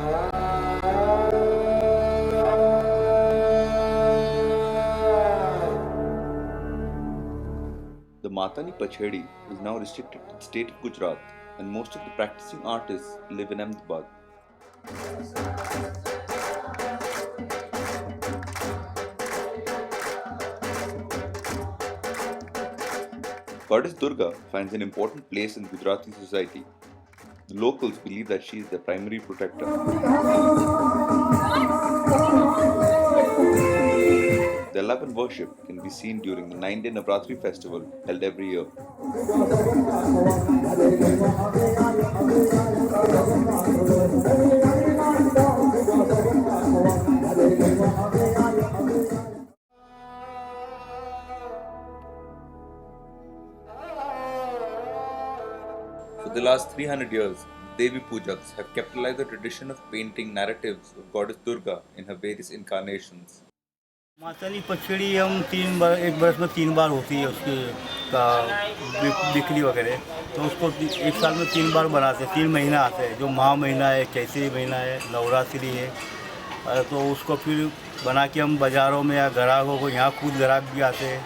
The Matani Pachhedi is now restricted to the state of Gujarat, and most of the practicing artists live in Ahmedabad. Goddess Durga finds an important place in Gujarati society. The locals believe that she is their primary protector. Their love and worship can be seen during the 9-day Navratri festival held every year. For the last 300 years, Devi Pujaks have kept alive the tradition of painting narratives of Goddess Durga in her various incarnations. Matali पचड़ी हम 3 बार, एक बरस में 3 बार होती है उसकी का बिक्री वगैरह। तो उसको एक साल में 3 बार बनाते हैं। 3 महीना आते हैं, जो माह महीना है, कैसे महीना है, नवरात्रि है। तो उसको फिर बना के हम बाज़ारों में या ग्राहकों को, यहाँ खुद ग्राहक भी आते हैं।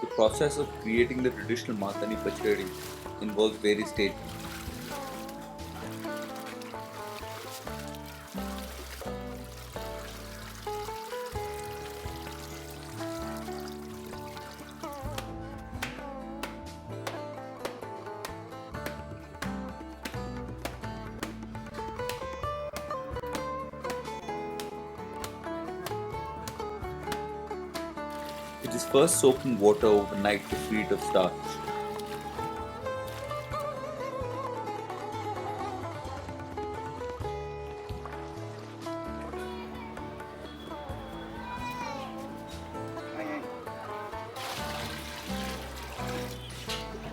The process of creating the traditional Matani Pachhedi involves various stages. It is first soaked in water overnight to free it of starch.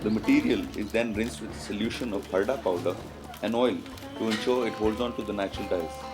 The material is then rinsed with a solution of harda powder and oil to ensure it holds on to the natural dyes.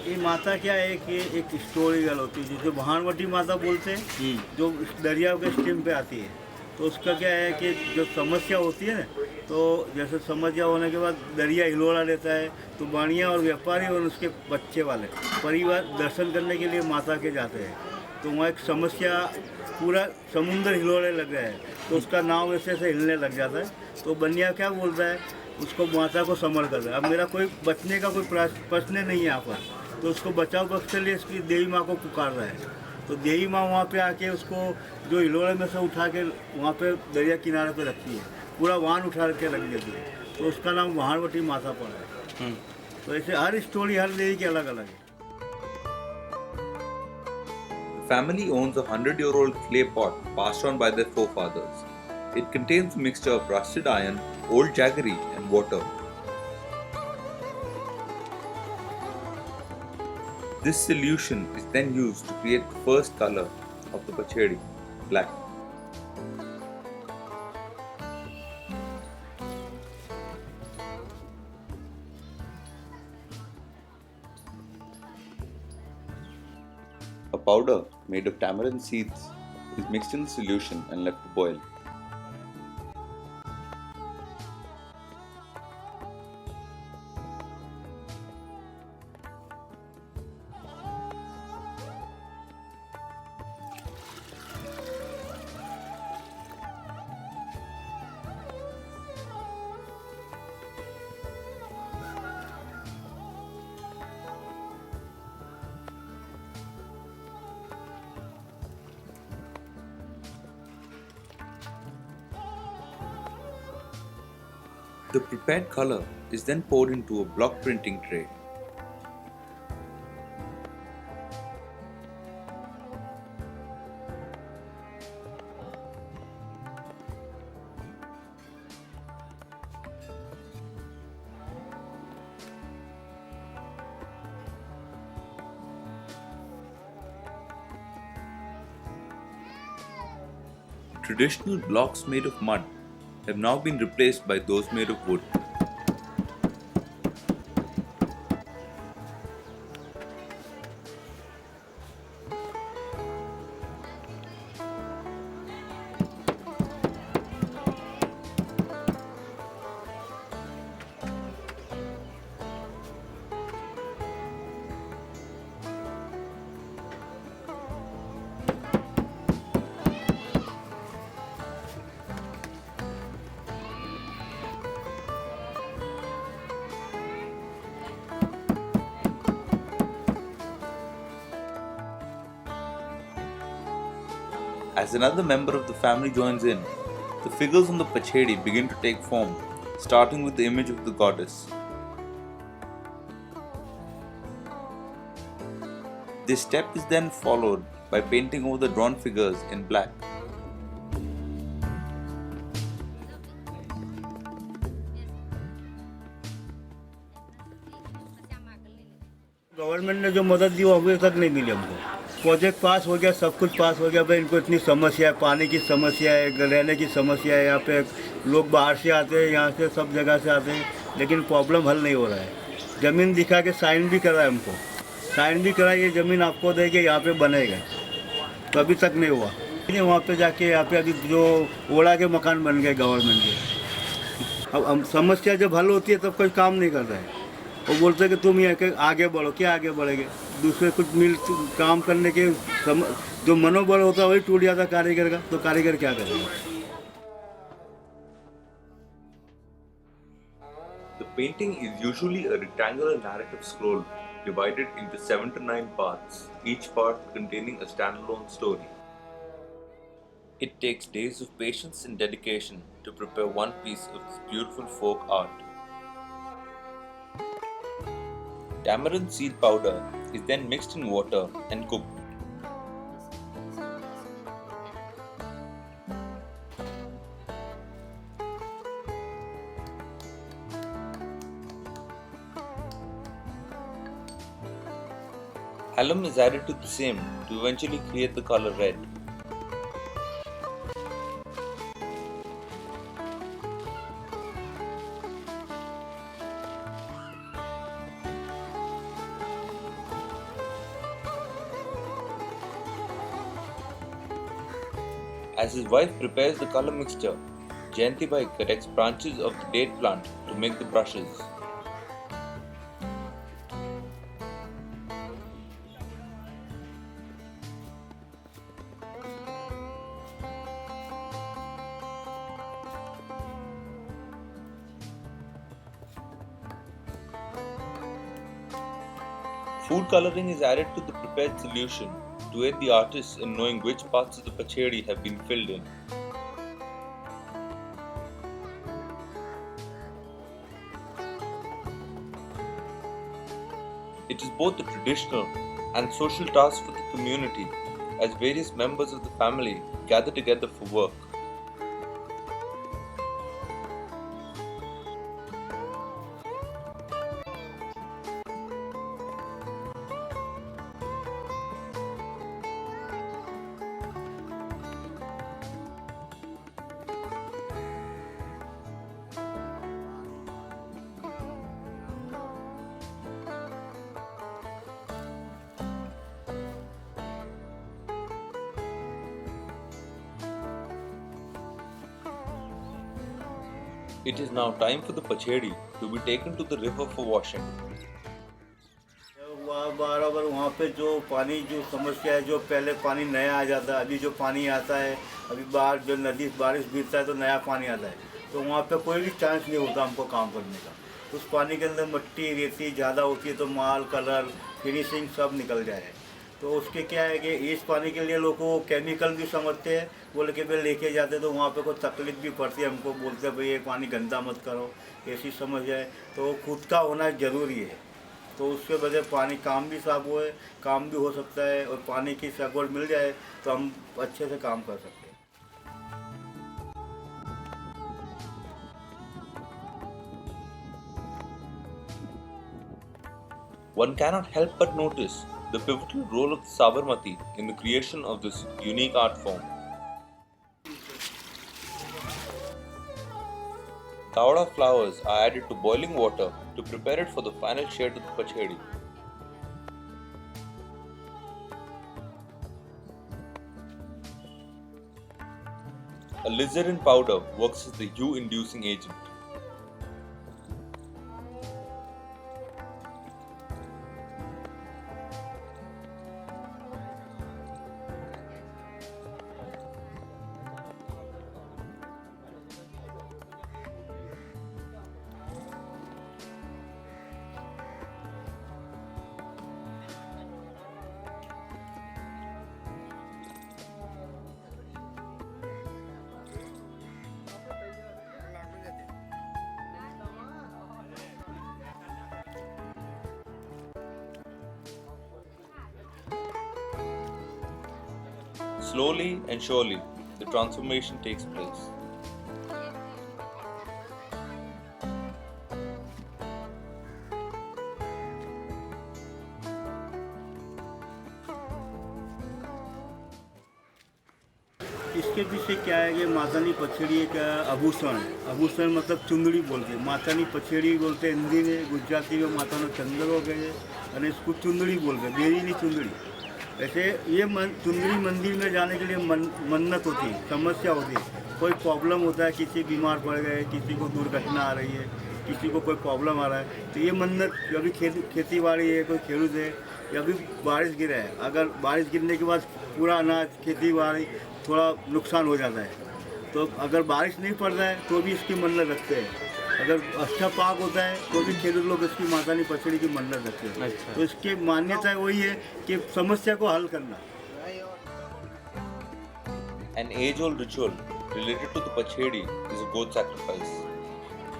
ये माता क्या है कि एक story girl होती है, जिसे भानवटी माता बोलते हैं, जो दरिया के स्ट्रीम पे आती है। तो उसका क्या है कि जो समस्या होती है ना, तो जैसे समस्या होने के बाद दरिया हिलोड़ा लेता है, तो बाणिया और व्यापारी और उसके बच्चे वाले परिवार दर्शन करने के लिए माता के जाते हैं। तो वहाँ एक समस्या, पूरा समुद्र हिलोड़े लग गया है, तो उसका नाव ऐसे ऐसे हिलने लग जाता है। तो बनिया क्या बोलता है, उसको माता को समर कर रहा है। अब मेरा कोई बचने का कोई प्रश्न नहीं है यहाँ पर, तो उसको बचाव पक्ष के लिए इसकी देवी माँ को पुकार रहा है। तो देवी माँ वहाँ पे आके उसको जो हिलोड़े में से उठा के वहाँ पे दरिया किनारे पे रखती है, पूरा वाहन उठा के रख देती है। तो उसका नाम वाहनवटी माता पड़ा है। तो ऐसे हर स्टोरी, हर देवी की अलग अलग है। The family owns a 100-year-old clay pot passed on by their forefathers. It contains a mixture of rusted iron, old jaggery, and water. This solution is then used to create the first color of the pachhedi, black. A powder made of tamarind seeds is mixed in the solution and left to boil. The prepared color is then poured into a block printing tray. Traditional blocks made of mud have now been replaced by those made of wood. As another member of the family joins in, the figures on the pachedi begin to take form, starting with the image of the goddess. This step is then followed by painting over the drawn figures in black. Government ने जो मदद दी वो अभी तक नहीं मिली हमको। Project पास हो गया, सब कुछ पास हो गया, भाई इनको इतनी समस्या है, पानी की समस्या है, रहने की समस्या है, यहाँ पे लोग बाहर से आते हैं, यहाँ से सब जगह से आते हैं, लेकिन प्रॉब्लम हल नहीं हो रहा है। ज़मीन दिखा के साइन भी करा है हमको, साइन भी करा, ये ज़मीन आपको देंगे, यहाँ पे बनेगा, तो अभी तक नहीं हुआ। वहाँ पे जाके यहाँ पे अभी जो ओला के मकान बन गए गवर्नमेंट के। अब हम समस्या जब हल होती है तब कोई काम नहीं कर रहा है। वो बोलते हैं कि तुम यहाँ के आगे बढ़ो, क्या आगे बढ़ेंगे? दूसरे कुछ मिल काम करने के जो मनोबल होता है वही टूट जाता कारीगर का, तो कारीगर क्या करेगा? The painting is usually a rectangular narrative scroll divided into 7 to 9 parts, each part containing a standalone story. It takes days of patience and dedication to prepare one piece of this beautiful folk art. Tamarind seed powder is then mixed in water and cooked. Alum is added to the same to eventually create the color red. As his wife prepares the color mixture, Jayanti Bai collects branches of the date plant to make the brushes. Food coloring is added to the prepared solution to aid the artists in knowing which parts of the pachedi have been filled in. It is both a traditional and social task for the community as various members of the family gather together for work. It is now time for the pachedi to be taken to the river for washing. बराबर वहाँ पे जो पानी जो समस्या है, जो पहले पानी नया आ जाता है, अभी जो पानी आता है, अभी बाहर जो नदी बारिश गिरता है तो नया पानी आता है, तो वहाँ पे कोई भी चांस नहीं होता हमको काम करने का। उस पानी के अंदर मिट्टी रेती ज़्यादा होती है तो माल कलर फिनिशिंग सब निकल जाए। तो उसके क्या है कि इस पानी के लिए लोग को केमिकल भी समझते हैं, बोल के भाई लेके जाते तो वहाँ पे कोई तकलीफ भी पड़ती है, हमको बोलते हैं भाई ये पानी गंदा मत करो, ऐसी समस्या है, तो खुद का होना ज़रूरी है। तो उसके वजह पानी काम भी साफ हुए, काम भी हो सकता है, और पानी की सगवड़ मिल जाए तो हम अच्छे से काम कर सकते हैं। One cannot help but notice the pivotal role of Sabarmati in the creation of this unique art form. Tawada flowers are added to boiling water to prepare it for the final shade of the pachedi. A alizarin powder works as the hue-inducing agent. Slowly and surely, the transformation takes place. इसके पीछे क्या है कि मातानी पछेड़ी एक आभूषण है। आभूषण मतलब चुंदड़ी बोलते हैं, मातानी पछेड़ी बोलते हैं हिंदी में, गुजराती में मातानो चंदरो कहे और इसको चुंदड़ी बोलते हैं, बेरीनी चुंदड़ी। वैसे ये चुंदड़ी मंदिर में जाने के लिए मन्नत होती है, समस्या होती है, कोई प्रॉब्लम होता है, किसी बीमार पड़ गए, किसी को दुर्घटना आ रही है, किसी को कोई प्रॉब्लम आ रहा है, तो ये मन्नत अभी खेती बाड़ी है, कोई खेडूत है, या अभी बारिश गिरा है, अगर बारिश गिरने के बाद पूरा अनाज खेती बाड़ी थोड़ा नुकसान हो जाता है, तो अगर बारिश नहीं पड़ रहा है तो भी इसकी मन्नत रखते हैं। अगर अच्छा पाक होता है तो भी खेडूत लोग इसकी मातानी पछड़ी की मन्नत रखते हैं। अच्छा। तो इसकी मान्यता वही है कि समस्या को हल करना। An age-old ritual related to the pachedi is a goat sacrifice.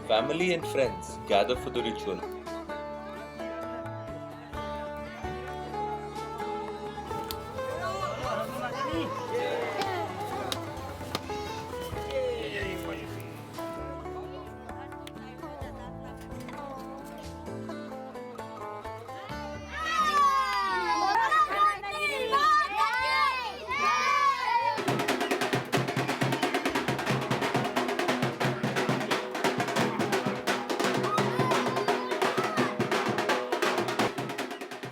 Family and friends gather for the ritual.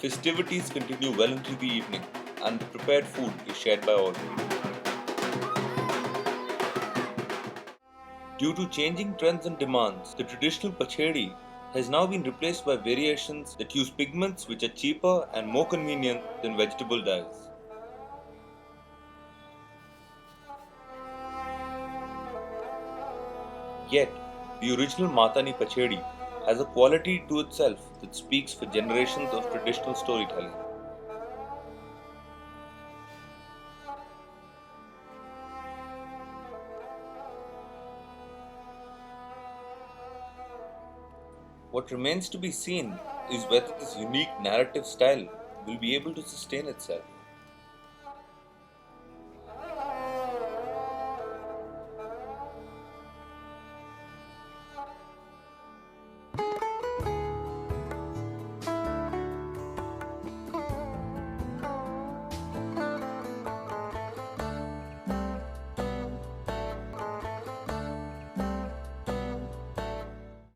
Festivities continue well into the evening, and the prepared food is shared by all. Due to changing trends and demands, the traditional pachedi has now been replaced by variations that use pigments which are cheaper and more convenient than vegetable dyes. Yet, the original Matani Pachedi has a quality to itself that speaks for generations of traditional storytelling. What remains to be seen is whether this unique narrative style will be able to sustain itself.